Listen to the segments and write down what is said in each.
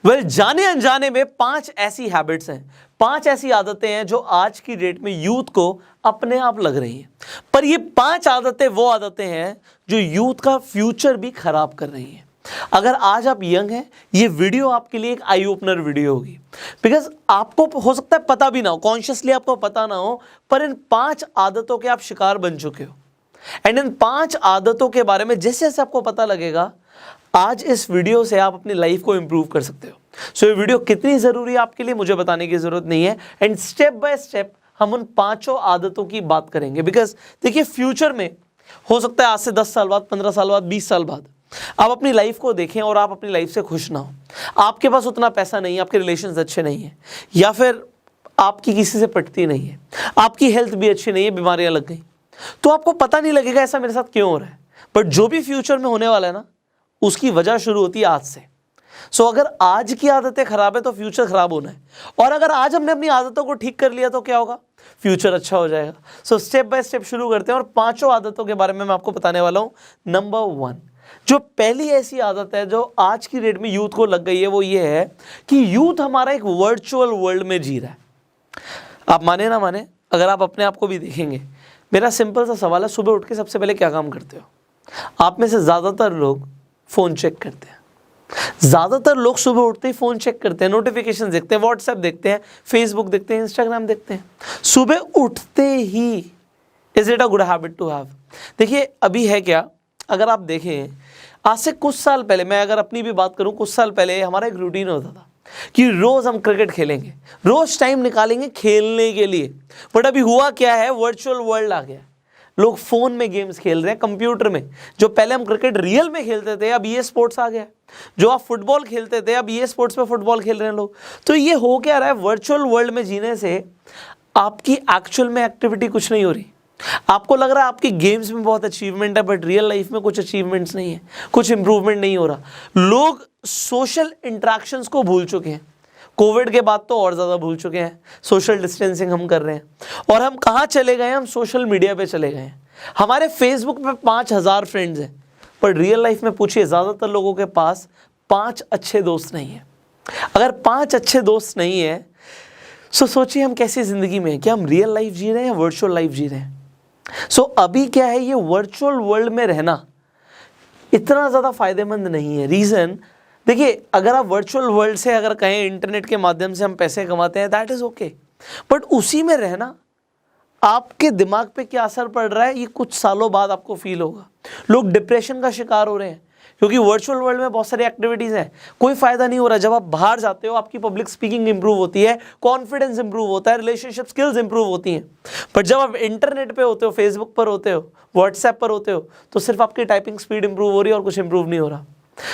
जाने अनजाने में 5 ऐसी हैबिट्स हैं, 5 ऐसी आदतें हैं जो आज की डेट में यूथ को अपने आप लग रही हैं। पर ये 5 आदतें वो आदतें हैं जो यूथ का फ्यूचर भी खराब कर रही हैं। अगर आज आप यंग हैं, ये वीडियो आपके लिए एक आई ओपनर वीडियो होगी, बिकॉज आपको हो सकता है पता भी ना हो, कॉन्शियसली आपको पता ना हो, पर इन 5 आदतों के आप शिकार बन चुके हो। एंड इन 5 आदतों के बारे में जैसे जैसे आपको पता लगेगा, आज इस वीडियो से आप अपनी लाइफ को इंप्रूव कर सकते हो। सो ये वीडियो कितनी जरूरी है आपके लिए मुझे बताने की जरूरत नहीं है। एंड स्टेप बाय स्टेप हम उन 5 आदतों की बात करेंगे, बिकॉज देखिए फ्यूचर में हो सकता है आज से 10 साल बाद, 15 साल बाद, 20 साल बाद आप अपनी लाइफ को देखें और आप अपनी लाइफ से खुश ना हो। आपके पास उतना पैसा नहीं है, आपके रिलेशंस अच्छे नहीं है, या फिर आपकी किसी से पटती नहीं है, आपकी हेल्थ भी अच्छी नहीं है, बीमारियां लग गई, तो आपको पता नहीं लगेगा ऐसा मेरे साथ क्यों हो रहा है। बट जो भी फ्यूचर में होने वाला है ना, उसकी वजह शुरू होती है आज से। सो अगर आज की आदतें खराब है तो फ्यूचर खराब होना है, और अगर आज हमने अपनी आदतों को ठीक कर लिया तो क्या होगा, फ्यूचर अच्छा हो जाएगा। सो स्टेप बाय स्टेप शुरू करते हैं और 5 आदतों के बारे में मैं आपको बताने वाला हूं। नंबर 1, जो पहली ऐसी आदत है जो आज की डेट में यूथ को लग गई है, वो ये है कि यूथ हमारा एक वर्चुअल वर्ल्ड में जी रहा है। आप माने ना माने, अगर आप अपने आप को भी देखेंगे, मेरा सिंपल सा सवाल है, सुबह उठ के सबसे पहले क्या काम करते हो? आप में से ज़्यादातर लोग फ़ोन चेक करते हैं। ज़्यादातर लोग सुबह उठते ही फ़ोन चेक करते हैं, नोटिफिकेशन देखते हैं, व्हाट्सएप देखते हैं, फेसबुक देखते हैं, इंस्टाग्राम देखते हैं सुबह उठते ही। Is it a good habit to have? देखिए अभी है क्या, अगर आप देखें आज से कुछ साल पहले, मैं अगर अपनी भी बात करूं, कुछ साल पहले हमारा एक रूटीन होता था कि रोज़ हम क्रिकेट खेलेंगे, रोज़ टाइम निकालेंगे खेलने के लिए। बट अभी हुआ क्या है, वर्चुअल वर्ल्ड आ गया। लोग फ़ोन में गेम्स खेल रहे हैं, कंप्यूटर में। जो पहले हम क्रिकेट रियल में खेलते थे, अब ये स्पोर्ट्स आ गया। जो आप फुटबॉल खेलते थे, अब ये स्पोर्ट्स में फुटबॉल खेल रहे हैं लोग। तो ये हो क्या रहा है, वर्चुअल वर्ल्ड में जीने से आपकी एक्चुअल में एक्टिविटी कुछ नहीं हो रही। आपको लग रहा है आपकी गेम्स में बहुत अचीवमेंट है, बट रियल लाइफ में कुछ अचीवमेंट्स नहीं है, कुछ इंप्रूवमेंट नहीं हो रहा। लोग सोशल इंटरेक्शंस को भूल चुके हैं। कोविड के बाद तो और ज़्यादा भूल चुके हैं। सोशल डिस्टेंसिंग हम कर रहे हैं, और हम कहाँ चले गए हैं, हम सोशल मीडिया पे चले गए हैं। हमारे फेसबुक पे 5000 फ्रेंड्स हैं, पर रियल लाइफ में पूछिए ज़्यादातर लोगों के पास 5 अच्छे दोस्त नहीं हैं। अगर 5 अच्छे दोस्त नहीं है, सो सोचिए हम कैसी ज़िंदगी में हैं। क्या हम रियल लाइफ जी रहे हैं या वर्चुअल लाइफ जी रहे हैं? सो अभी क्या है, ये वर्चुअल वर्ल्ड में रहना इतना ज़्यादा फायदेमंद नहीं है। रीज़न देखिए, अगर आप वर्चुअल वर्ल्ड से अगर कहें इंटरनेट के माध्यम से हम पैसे कमाते हैं, दैट इज़ ओके, बट उसी में रहना आपके दिमाग पे क्या असर पड़ रहा है, ये कुछ सालों बाद आपको फील होगा। लोग डिप्रेशन का शिकार हो रहे हैं क्योंकि वर्चुअल वर्ल्ड में बहुत सारी एक्टिविटीज़ हैं, कोई फ़ायदा नहीं हो रहा। जब आप बाहर जाते हो, आपकी पब्लिक स्पीकिंग इंप्रूव होती है, कॉन्फिडेंस इंप्रूव होता है, रिलेशनशिप स्किल्स इंप्रूव होती हैं। पर जब आप इंटरनेट पे होते हो, फेसबुक पर होते हो, व्हाट्सएप पर होते हो, तो सिर्फ आपकी टाइपिंग स्पीड इंप्रूव हो रही है और कुछ इंप्रूव नहीं हो रहा।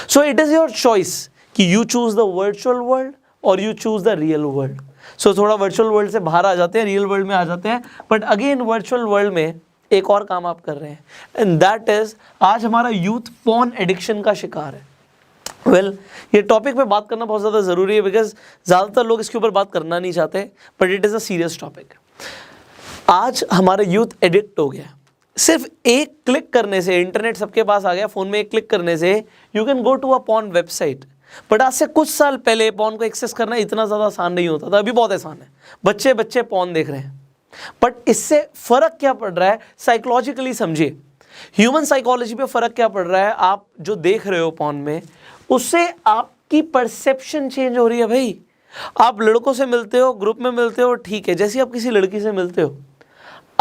So it is your choice कि you choose the virtual world और you choose the real world. So थोड़ा वर्चुअल वर्ल्ड से बाहर आ जाते हैं, रियल वर्ल्ड में आ जाते हैं, बट अगेन वर्चुअल वर्ल्ड में एक और काम आप कर रहे हैं, एंड दैट इज़ आज हमारा यूथ फोन एडिक्शन का शिकार है। ये टॉपिक पे बात करना बहुत ज़्यादा ज़रूरी है, बिकॉज ज़्यादातर लोग इसके ऊपर बात करना नहीं चाहते, but it is a serious topic. आज हमारा यूथ एडिक्ट हो गया। सिर्फ एक क्लिक करने से, इंटरनेट सबके पास आ गया, फ़ोन में एक क्लिक करने से you can go to a porn website. But आज से कुछ साल पहले पॉर्न को एक्सेस करना इतना ज़्यादा आसान नहीं होता था, अभी बहुत आसान है। बच्चे बच्चे पॉर्न देख रहे हैं, बट इससे फ़र्क क्या पड़ रहा है, साइकोलॉजिकली समझिए। ह्यूमन साइकोलॉजी पे फ़र्क क्या पड़ रहा है, आप जो देख रहे हो पॉर्न में, उससे आपकी परसेप्शन चेंज हो रही है। भाई आप लड़कों से मिलते हो, ग्रुप में मिलते हो, ठीक है, जैसे आप किसी लड़की से मिलते हो,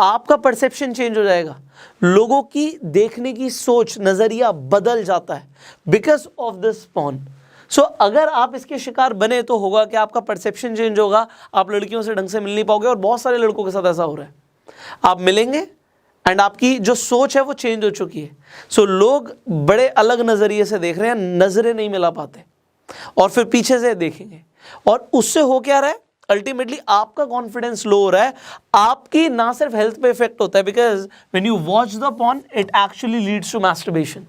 आपका परसेप्शन चेंज हो जाएगा। लोगों की देखने की सोच, नज़रिया बदल जाता है बिकॉज ऑफ दिस पॉर्न। सो अगर आप इसके शिकार बने तो होगा कि आपका परसेप्शन चेंज होगा, आप लड़कियों से ढंग से मिल नहीं पाओगे, और बहुत सारे लड़कों के साथ ऐसा हो रहा है। आप मिलेंगे एंड आपकी जो सोच है वो चेंज हो चुकी है। सो लोग बड़े अलग नज़रिए से देख रहे हैं, नज़रें नहीं मिला पाते, और फिर पीछे से देखेंगे, और उससे हो क्या रहा है, अल्टीमेटली आपका कॉन्फिडेंस लो हो रहा है। आपकी ना सिर्फ हेल्थ पे इफेक्ट होता है, because when you watch the porn it actually leads to masturbation,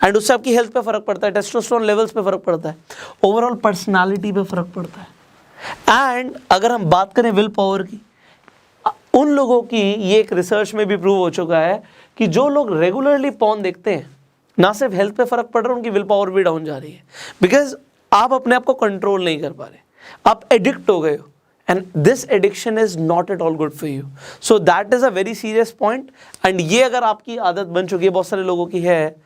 and उससे आपकी हेल्थ पे फर्क पड़ता है, टेस्टोस्टेरोन लेवल्स पे फर्क पड़ता है, ओवरऑल पर्सनालिटी पे फर्क पड़ता है। एंड अगर हम बात करें विल पावर की, उन लोगों की, ये एक रिसर्च में भी प्रूव हो चुका है कि जो लोग रेगुलरली पॉर्न देखते हैं, ना सिर्फ हेल्थ पे फर्क पड़ रहा है, उनकी विल पावर भी डाउन जा रही है। बिकॉज आप अपने आप को कंट्रोल नहीं कर पा रहे, आप एडिक्ट हो गए हो, and this addiction is not at all good for you. So that is a very serious point. And ये अगर आपकी आदत बन चुकी है, बहुत सारे लोगों की है,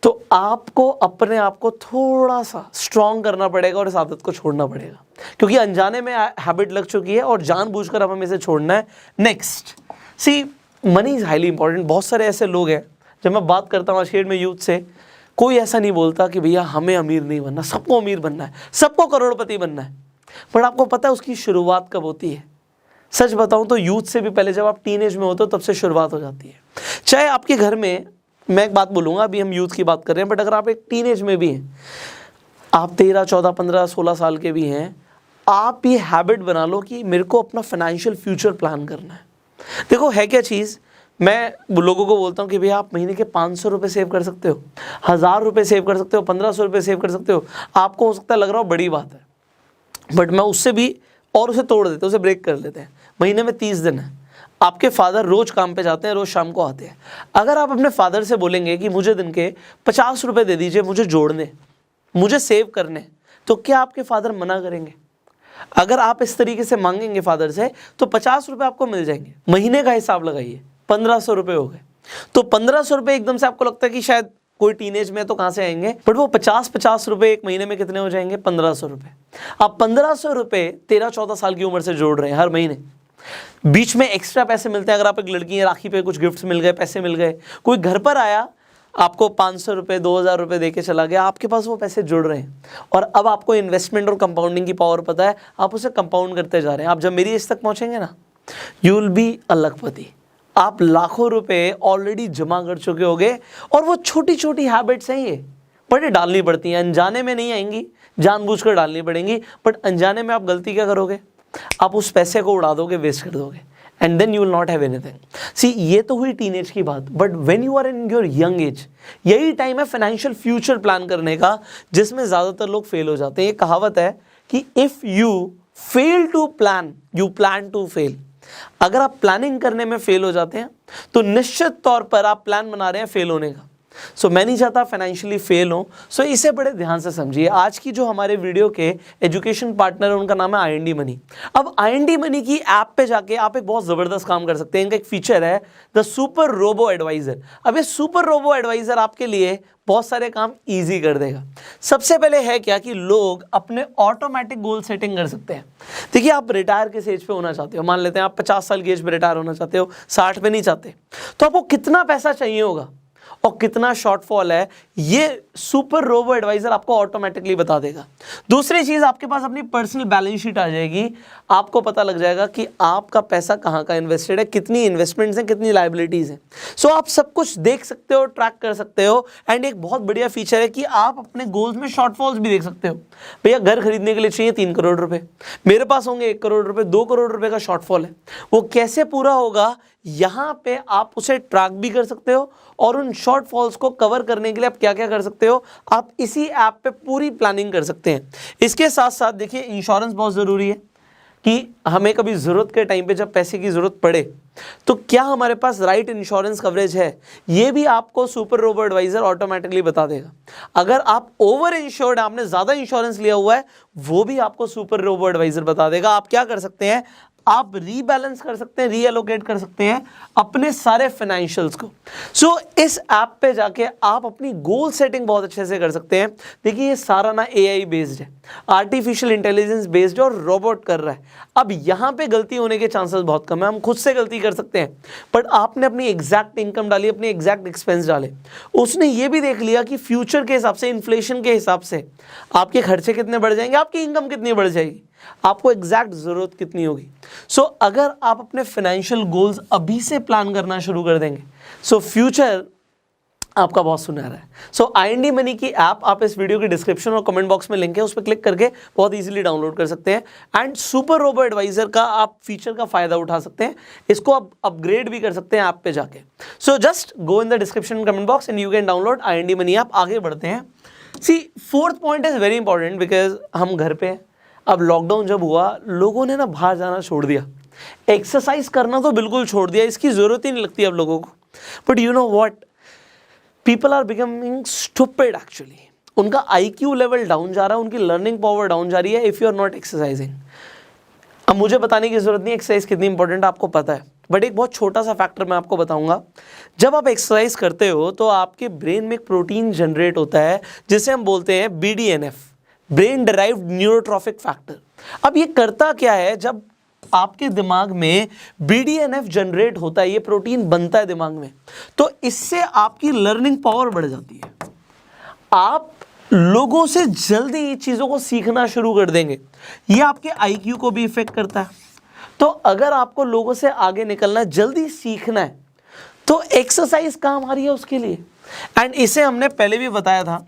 तो आपको अपने आप को थोड़ा सा स्ट्रॉन्ग करना पड़ेगा और इस आदत को छोड़ना पड़ेगा, क्योंकि अनजाने में हैबिट लग चुकी है और जानबूझकर अब हमें इसे छोड़ना है. Next, see money is highly important. बहुत सारे ऐसे लोग हैं, जब मैं बात करता हूँ आज के डेट में यूथ से, कोई ऐसा नहीं बोलता कि भैया हमें अमीर नहीं बनना, सबको अमीर बनना है, सबको करोड़पति बनना है. पर आपको पता है उसकी शुरुआत कब होती है? सच बताऊं तो यूथ से भी पहले, जब आप टीनेज में होते हो तब से शुरुआत हो जाती है. चाहे आपके घर में, मैं एक बात बोलूँगा, अभी हम यूथ की बात कर रहे हैं, बट अगर आप एक टीनेज में भी हैं, आप 13, 14, 15, 16 साल के भी हैं, आप ये हैबिट बना लो कि मेरे को अपना फाइनेंशियल फ्यूचर प्लान करना है. देखो है क्या चीज़, मैं लोगों को बोलता हूँ कि भैया आप महीने के 500 रुपये सेव कर सकते हो, 1000 रुपये सेव कर सकते हो, 1500 रुपये सेव कर सकते हो. आपको हो सकता है लग रहा हो बड़ी बात है, बट मैं उससे भी और उसे तोड़ देते, उसे ब्रेक कर लेते हैं. महीने में 30 दिन है, आपके फादर रोज काम पे जाते हैं, रोज शाम को आते हैं. अगर आप अपने फादर से बोलेंगे कि मुझे दिन के 50 रुपये दे दीजिए, मुझे जोड़ने, मुझे सेव करने, तो क्या आपके फादर मना करेंगे? अगर आप इस तरीके से मांगेंगे फादर से, तो 50 रुपये आपको मिल जाएंगे. महीने का हिसाब लगाइए, 1500 रुपये हो गए. तो 1500 रुपये एकदम से आपको लगता है कि शायद कोई टीनेज में तो कहाँ से आएंगे, बट वो 50 रुपये एक महीने में कितने हो जाएंगे? 1500 रुपये. आप 1500 रुपये 13-14 साल की उम्र से जोड़ रहे हैं हर महीने. बीच में एक्स्ट्रा पैसे मिलते हैं, अगर आप एक लड़की हैं, राखी पे कुछ गिफ्ट्स मिल गए, पैसे मिल गए, कोई घर पर आया, आपको 500 रुपये 2000 रुपये दे के चला गया, आपके पास वो पैसे जुड़ रहे हैं. और अब आपको इन्वेस्टमेंट और कंपाउंडिंग की पावर पता है, आप उसे कंपाउंड करते जा रहे हैं. आप जब मेरी एज तक पहुंचेंगे ना, यू विल बी अ लखपति. आप लाखों रुपए ऑलरेडी जमा कर चुके होगे. और वो छोटी छोटी हैबिट्स हैं ये, बट ये डालनी पड़ती हैं, अनजाने में नहीं आएंगी, जानबूझकर डालनी पड़ेंगी. बट अनजाने में आप गलती क्या करोगे? आप उस पैसे को उड़ा दोगे, वेस्ट कर दोगे, and then you will not have anything. See ये तो हुई टीनेज की बात, but when you are in your young age, यही टाइम है फाइनेंशियल फ्यूचर प्लान करने का, जिसमें ज़्यादातर लोग फेल हो जाते हैं. ये कहावत है कि if you fail to plan, you plan to fail. अगर आप प्लानिंग करने में फेल हो जाते हैं, तो निश्चित तौर पर आप प्लान बना रहे हैं फेल होने का. सो मैं नहीं चाहता फाइनेंशियली फेल हो. सो इसे बड़े ध्यान से समझिए. आज की जो हमारे वीडियो के एजुकेशन पार्टनर है, उनका नाम है IND मनी. अब IND मनी की ऐप पे जाके आप एक बहुत ज़बरदस्त काम कर सकते हैं. इनका एक फीचर है द सुपर रोबो एडवाइज़र. अब ये सुपर रोबो एडवाइज़र आपके लिए बहुत सारे काम ईजी कर देगा. सबसे पहले है क्या कि लोग अपने ऑटोमेटिक गोल सेटिंग कर सकते हैं. देखिए, आप रिटायर किस एज पे होना चाहते हो? मान लेते हैं आप 50 साल की एज पे रिटायर होना चाहते हो, 60 पे नहीं चाहते, तो आपको कितना पैसा चाहिए होगा और कितना शॉर्टफॉल है, ये सुपर रोबो एडवाइजर आपको ऑटोमेटिकली बता देगा. दूसरी चीज, आपके पास अपनी पर्सनल बैलेंस शीट आ जाएगी. आपको पता लग जाएगा कि आपका पैसा कहाँ का इन्वेस्टेड है, कितनी इन्वेस्टमेंट्स हैं, कितनी लायबिलिटीज हैं. सो आप सब कुछ देख सकते हो, ट्रैक कर सकते हो. एंड एक बहुत बढ़िया फीचर है कि आप अपने गोल्स में शॉर्टफॉल्स भी देख सकते हो. भैया घर खरीदने के लिए चाहिए 3 करोड़ रुपए, मेरे पास होंगे 1 करोड़ रुपए, 2 करोड़ रुपए का शॉर्टफॉल है. वो कैसे पूरा होगा, यहाँ पे आप उसे ट्रैक भी कर सकते हो. और उन शॉर्टफॉल्स को कवर करने के लिए आप क्या क्या कर सकते हो, आप इसी ऐप पे पूरी प्लानिंग कर सकते हैं. इसके साथ साथ देखिए, इंश्योरेंस बहुत ज़रूरी है कि हमें कभी ज़रूरत के टाइम पे जब पैसे की ज़रूरत पड़े, तो क्या हमारे पास राइट इंश्योरेंस कवरेज है, ये भी आपको सुपर रोबो एडवाइज़र ऑटोमेटिकली बता देगा. अगर आप ओवर इंश्योर्ड, आपने ज़्यादा इंश्योरेंस लिया हुआ है, वो भी आपको सुपर रोबो एडवाइज़र बता देगा. आप क्या कर सकते हैं, आप रीबैलेंस कर सकते हैं, रीएलोकेट कर सकते हैं अपने सारे फाइनेंशियल्स को. सो इस ऐप पे जाके आप अपनी गोल सेटिंग बहुत अच्छे से कर सकते हैं. देखिए, ये सारा ना AI बेस्ड है, आर्टिफिशियल इंटेलिजेंस बेस्ड और रोबोट कर रहा है. अब यहाँ पे गलती होने के चांसेस बहुत कम है. हम खुद से गलती कर सकते हैं, बट आपने अपनी एग्जैक्ट इनकम डाली, अपनी एग्जैक्ट एक्सपेंस डाले. उसने ये भी देख लिया कि फ्यूचर के हिसाब से, इन्फ्लेशन के हिसाब से आपके खर्चे कितने बढ़ जाएंगे, आपकी इनकम कितनी बढ़ जाएगी, आपको एग्जैक्ट ज़रूरत कितनी होगी. सो अगर आप अपने फाइनेंशियल गोल्स अभी से प्लान करना शुरू कर देंगे, सो फ्यूचर आपका बहुत सुनहरा है. सो IND मनी की ऐप आप इस वीडियो के डिस्क्रिप्शन और कमेंट बॉक्स में लिंक है, उस पर क्लिक करके बहुत इजीली डाउनलोड कर सकते हैं. एंड सुपर रोबो एडवाइजर का आप फीचर का फ़ायदा उठा सकते हैं. इसको आप अपग्रेड भी कर सकते हैं ऐप पे जाके. So just go in the description comment box and you can download IND money app. आगे बढ़ते हैं. See, fourth point is very important because हम घर पे हैं. अब लॉकडाउन जब हुआ, लोगों ने ना बाहर जाना छोड़ दिया, एक्सरसाइज करना तो बिल्कुल छोड़ दिया, इसकी ज़रूरत ही नहीं लगती अब लोगों को. But you know what, people are becoming stupid actually. उनका IQ लेवल डाउन जा रहा है, उनकी लर्निंग पावर डाउन जा रही है if you are not exercising. अब मुझे बताने की जरूरत नहीं एक्सरसाइज कितनी इंपॉर्टेंट आपको पता है, बट एक बहुत छोटा सा फैक्टर मैं आपको बताऊंगा। जब आप एक्सरसाइज करते हो तो आपके ब्रेन में एक प्रोटीन जनरेट होता है जिसे हम बोलते हैं BDNF, brain derived neurotrophic factor. अब ये करता क्या है, जब आपके दिमाग में BDNF जनरेट होता है, ये प्रोटीन बनता है दिमाग में, तो इससे आपकी लर्निंग पावर बढ़ जाती है, आप लोगों से जल्दी चीजों को सीखना शुरू कर देंगे। ये आपके IQ को भी इफेक्ट करता है। तो अगर आपको लोगों से आगे निकलना है, जल्दी सीखना है, तो एक्सरसाइज काम आ रही है उसके लिए। एंड इसे हमने पहले भी बताया था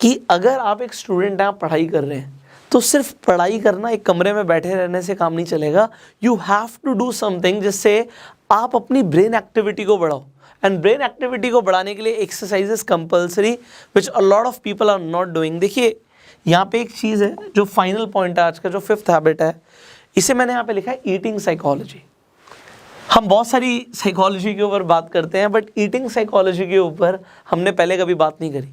कि अगर आप एक स्टूडेंट हैं, आप पढ़ाई कर रहे हैं, तो सिर्फ पढ़ाई करना, एक कमरे में बैठे रहने से काम नहीं चलेगा। You have to do something जिससे आप अपनी ब्रेन एक्टिविटी को बढ़ाओ। एंड ब्रेन एक्टिविटी को बढ़ाने के लिए exercise is compulsory, which a lot of people are not doing. देखिए यहाँ पे एक चीज़ है जो फाइनल पॉइंट है आज का, जो 5th हैबिट है, इसे मैंने यहाँ पे लिखा है ईटिंग साइकोलॉजी। हम बहुत सारी साइकोलॉजी के ऊपर बात करते हैं, बट ईटिंग साइकोलॉजी के ऊपर हमने पहले कभी बात नहीं करी।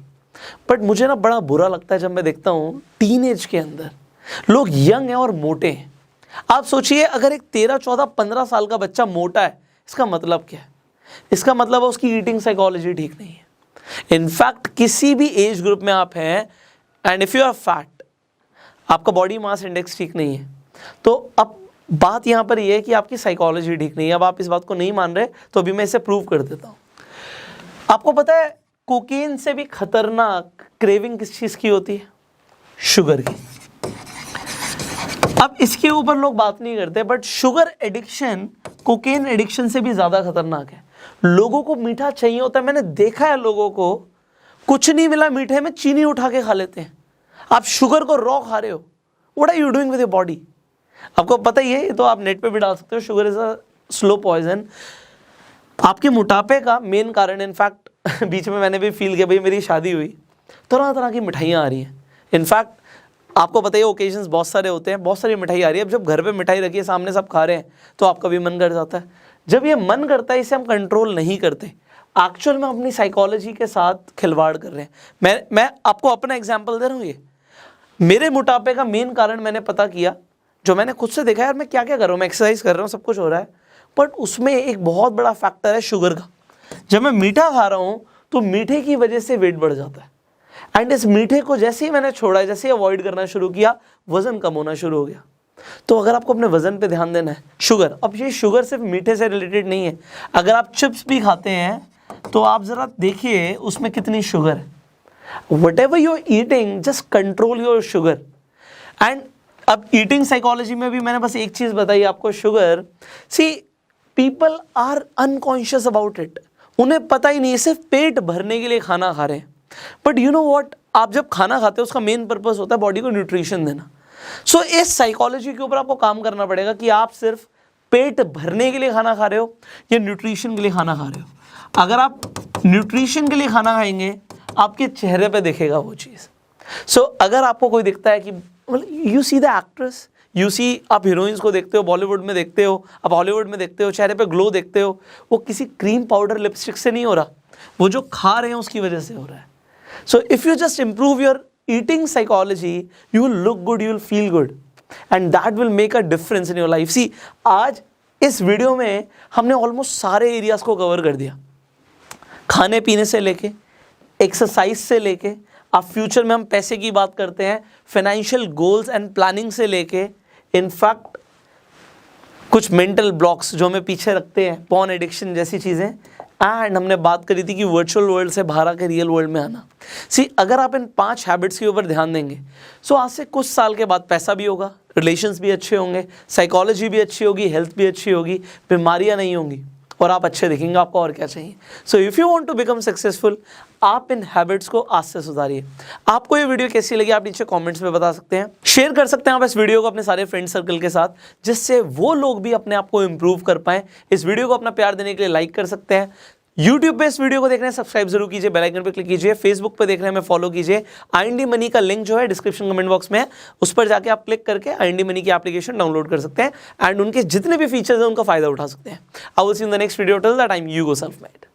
बट मुझे ना बड़ा बुरा लगता है जब मैं देखता हूँ टीनेज के अंदर लोग यंग हैं और मोटे हैं। आप सोचिए, अगर एक 13, 14, 15 साल का बच्चा मोटा है, इसका मतलब क्या है? इसका मतलब है उसकी ईटिंग साइकोलॉजी ठीक नहीं है। इनफैक्ट किसी भी एज ग्रुप में आप हैं and if you are fat, आपका बॉडी मास इंडेक्स ठीक नहीं है, तो अब बात यहाँ पर यह है कि आपकी साइकोलॉजी ठीक नहीं है। अब आप इस बात को नहीं मान रहे तो अभी मैं इसे प्रूव कर देता हूँ। आपको पता है कोकेन से भी खतरनाक क्रेविंग किस चीज़ की होती है? शुगर की। अब इसके ऊपर लोग बात नहीं करते, but sugar addiction cocaine addiction से भी ज़्यादा खतरनाक है। लोगों को मीठा चाहिए होता है। मैंने देखा है लोगों को कुछ नहीं मिला मीठे में, चीनी उठा के खा लेते हैं। आप शुगर को रॉ खा रहे हो। What are you doing with your body? आपको पता ही है, ये तो आप नेट पे भी डाल सकते हो, sugar is a slow poison. आपके मोटापे का मेन कारण, इनफैक्ट बीच में मैंने भी फील किया, भाई मेरी शादी हुई, तरह तरह की मिठाइयाँ आ रही हैं। इनफैक्ट आपको पता ही है ओकेजन्स बहुत सारे होते हैं, बहुत सारी मिठाई आ रही है। अब जब घर पे मिठाई रखी है, सामने सब खा रहे हैं, तो आपका भी मन कर जाता है। जब ये मन करता है, इसे हम कंट्रोल नहीं करते, एक्चुअल में अपनी साइकोलॉजी के साथ खिलवाड़ कर रहे हैं। मैं आपको अपना एग्जाम्पल दे रहा हूँ। ये मेरे मोटापे का मेन कारण मैंने पता किया, जो मैंने खुद से देखा है। यार मैं क्या क्या कर रहा हूँ, मैं एक्सरसाइज कर रहा हूँ, सब कुछ हो रहा है, बट उसमें एक बहुत बड़ा फैक्टर है शुगर का। जब मैं मीठा खा रहा हूँ तो मीठे की वजह से वेट बढ़ जाता है। एंड इस मीठे को जैसे ही मैंने छोड़ा, जैसे ही अवॉइड करना शुरू किया, वजन कम होना शुरू हो गया। तो अगर आपको अपने वजन पे ध्यान देना है, शुगर, अब ये शुगर सिर्फ मीठे से रिलेटेड नहीं है। अगर आप चिप्स भी खाते हैं तो आप जरा देखिए उसमें कितनी शुगर है। Whatever you're eating, just control your sugar. And अब ईटिंग साइकोलॉजी में भी मैंने बस एक चीज़ बताई आपको, sugar. See people are unconscious about it. उन्हें पता ही नहीं, सिर्फ पेट भरने के लिए खाना खा रहे हैं। बट यू नो व्हाट, आप जब खाना खाते हो उसका मेन पर्पस होता है बॉडी को न्यूट्रिशन देना। सो इस साइकोलॉजी के ऊपर आपको काम करना पड़ेगा कि आप सिर्फ पेट भरने के लिए खाना खा रहे हो या न्यूट्रिशन के लिए खाना खा रहे हो। अगर आप न्यूट्रिशन के लिए खाना खाएंगे, आपके चेहरे पे दिखेगा वो चीज़। सो अगर आपको कोई दिखता है कि you see the actress, you see, आप हीरोइंस को देखते हो, बॉलीवुड में देखते हो, आप हॉलीवुड में देखते हो, चेहरे पे ग्लो देखते हो, वो किसी क्रीम पाउडर लिपस्टिक से नहीं हो रहा, वो जो खा रहे हैं उसकी वजह से हो रहा है। So if you just improve your eating psychology, you will look good, you will feel good, and that will make a difference in your life. See आज इस वीडियो में हमने ऑलमोस्ट सारे एरियाज को कवर कर दिया, खाने पीने से लेके, एक्सरसाइज से लेके, अब फ्यूचर में हम पैसे की बात करते हैं, फाइनेंशियल गोल्स एंड प्लानिंग से लेके, इनफैक्ट कुछ मेंटल ब्लॉक्स जो हमें पीछे रखते हैं, पॉर्न एडिक्शन जैसी चीज़ें, एंड हमने बात करी थी कि वर्चुअल वर्ल्ड से बाहर आकर रियल वर्ल्ड में आना। सी अगर आप इन 5 हैबिट्स के ऊपर ध्यान देंगे, सो आज से कुछ साल के बाद पैसा भी होगा, रिलेशंस भी अच्छे होंगे, साइकोलॉजी भी अच्छी होगी, हेल्थ भी अच्छी होगी, बीमारियाँ नहीं होंगी, और आप अच्छे दिखेंगे। आपको और क्या चाहिए? So if you want to become successful, आप इन हैबिट्स को आज से सुधारिए। आपको ये वीडियो कैसी लगी आप नीचे कमेंट्स में बता सकते हैं, शेयर कर सकते हैं आप इस वीडियो को अपने सारे फ्रेंड सर्कल के साथ, जिससे वो लोग भी अपने आप को इम्प्रूव कर पाएं। इस वीडियो को अपना प्यार देने के लिए लाइक कर सकते हैं। YouTube पे इस वीडियो को देख रहे हैं, सब्सक्राइब जरूर कीजिए, बेल आइकन पे क्लिक कीजिए। फेसबुक पे देख रहे हैं, मैं फॉलो कीजिए। IND मनी का लिंक जो है डिस्क्रिप्शन कमेंट बॉक्स में है, उस पर जाके आप क्लिक करके IND मनी की एप्लीकेशन डाउनलोड कर सकते हैं एंड उनके जितने भी फीचर्स हैं उनका फायदा उठा सकते हैं। I will see you in the next video, till that time you go self made.